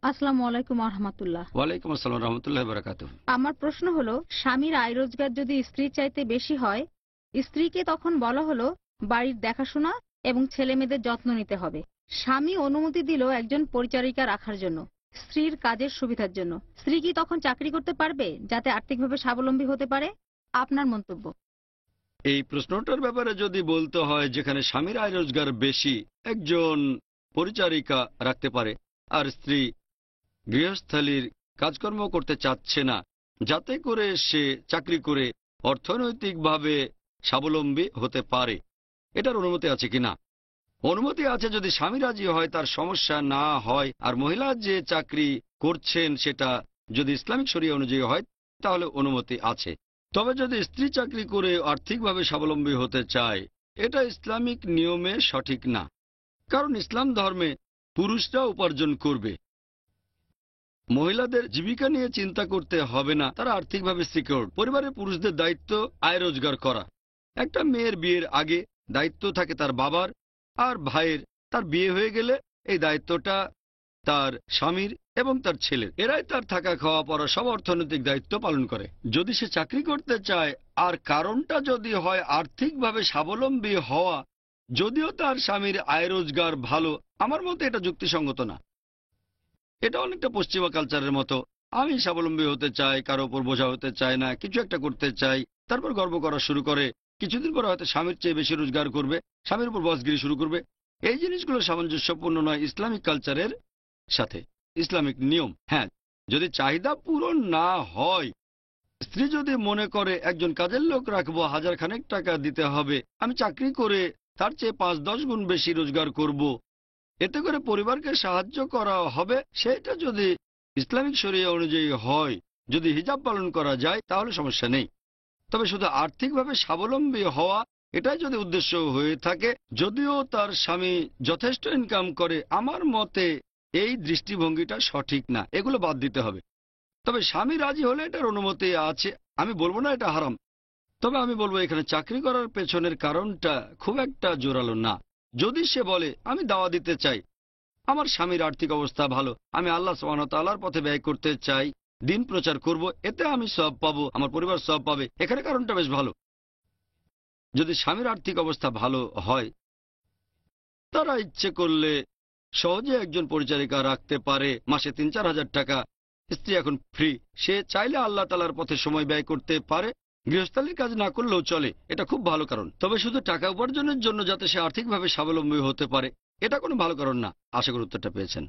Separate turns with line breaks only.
আসসালামু আলাইকুম রহমতুল্লাহ।
ওয়ালাইকুম আসসালাম রহমতুল্লাহ বারাকাতুহ।
আমার প্রশ্ন হলো, স্বামীর আয় রোজগার যদি স্ত্রীর চাইতে বেশি হয়, স্ত্রীকে তখন বলা হলো বাড়ির দেখাশোনা এবং ছেলে মেয়েদের যত্ন নিতে হবে। স্বামী অনুমতি দিল একজন পরিচারিকা রাখার জন্য, স্ত্রীর কাজের সুবিধার জন্য। স্ত্রী কি তখন চাকরি করতে পারবে যাতে আর্থিকভাবে স্বাবলম্বী হতে পারে? আপনার মন্তব্য।
এই প্রশ্নটার ব্যাপারে যদি বলতে হয়, যেখানে স্বামীর আয় রোজগার বেশি, একজন পরিচারিকা রাখতে পারে, আর স্ত্রী গৃহস্থালির কাজকর্ম করতে চাচ্ছে না, যাতে করে সে চাকরি করে অর্থনৈতিকভাবে স্বাবলম্বী হতে পারে, এটার অনুমতি আছে কিনা? অনুমতি আছে যদি স্বামী রাজি হয়, তার সমস্যা না হয়। আর মহিলা যে চাকরি করছেন সেটা যদি ইসলামিক শরিয়া অনুযায়ী হয়, তাহলে অনুমতি আছে। তবে যদি স্ত্রী চাকরি করে আর্থিকভাবে স্বাবলম্বী হতে চায়, এটা ইসলামিক নিয়মে সঠিক না। কারণ ইসলাম ধর্মে পুরুষরা উপার্জন করবে, মহিলাদের জীবিকা নিয়ে চিন্তা করতে হবে না, তারা আর্থিকভাবে সিকিউরড। পরিবারের পুরুষদের দায়িত্ব আয় রোজগার করা। একটা মেয়ের বিয়ের আগে দায়িত্ব থাকে তার বাবার আর ভাইয়ের। তার বিয়ে হয়ে গেলে এই দায়িত্বটা তার স্বামীর এবং তার ছেলের। এরাই তার থাকা খাওয়া পড়া সব অর্থনৈতিক দায়িত্ব পালন করে। যদি সে চাকরি করতে চায়, আর কারণটা যদি হয় আর্থিকভাবে স্বাবলম্বী হওয়া, যদিও তার স্বামীর আয় রোজগার ভালো, আমার মতে এটা যুক্তিসঙ্গত না। এটা অনেকটা পশ্চিমা কালচারের মতো। আমি স্বাবলম্বী হতে চাই, কারো উপর বোঝা হতে চাই না, কিছু একটা করতে চাই, তারপর গর্ব করা শুরু করে। কিছুদিন পরে হয়তো স্বামীর চেয়ে বেশি রোজগার করবে, স্বামীর উপর বসগিরি শুরু করবে। এই জিনিসগুলো সামঞ্জস্যপূর্ণ নয় ইসলামিক কালচারের সাথে, ইসলামিক নিয়ম। হ্যাঁ, যদি চাহিদা পূরণ না হয়, স্ত্রী যদি মনে করে একজন কাজের লোক রাখবো, হাজার খানেক টাকা দিতে হবে, আমি চাকরি করে তার চেয়ে ৫-১০ গুণ বেশি রোজগার করব, এতে করে পরিবারকে সাহায্য করা হবে, সেটা যদি ইসলামিক শরিয়া অনুযায়ী হয়, যদি হিজাব পালন করা যায়, তাহলে সমস্যা নেই। তবে শুধু আর্থিকভাবে স্বাবলম্বী হওয়া, এটাই যদি উদ্দেশ্য হয়ে থাকে, যদিও তার স্বামী যথেষ্ট ইনকাম করে, আমার মতে এই দৃষ্টিভঙ্গিটা সঠিক না, এগুলো বাদ দিতে হবে। তবে স্বামী রাজি হলে এটার অনুমতি আছে, আমি বলবো না এটা হারাম। তবে আমি বলবো এখানে চাকরি করার পেছনের কারণটা খুব একটা জোরালো না। যদি সে বলে আমি দাওয়া দিতে চাই, আমার স্বামীর আর্থিক অবস্থা ভালো, আমি আল্লাহ সুবহানাহু ওয়া তাআলার পথে ব্যয় করতে চাই, দিন প্রচার করব, এতে আমি সওয়াব পাবো, আমার পরিবার সওয়াব পাবে, এখানে কারণটা বেশ ভালো। যদি স্বামীর আর্থিক অবস্থা ভালো হয়, তারা ইচ্ছে করলে সহজে একজন পরিচারিকা রাখতে পারে, মাসে ৩-৪ হাজার টাকা। স্ত্রী এখন ফ্রি, সে চাইলে আল্লাহ তাআলার পথে সময় ব্যয় করতে পারে, গৃহস্থালির কাজ না করলেও চলে, এটা খুব ভালো কারণ। তবে শুধু টাকা উপার্জনের জন্য যাতে সে আর্থিকভাবে স্বাবলম্বী হতে পারে, এটা কোনো ভালো কারণ না। আশা করি উত্তরটা পেয়েছেন।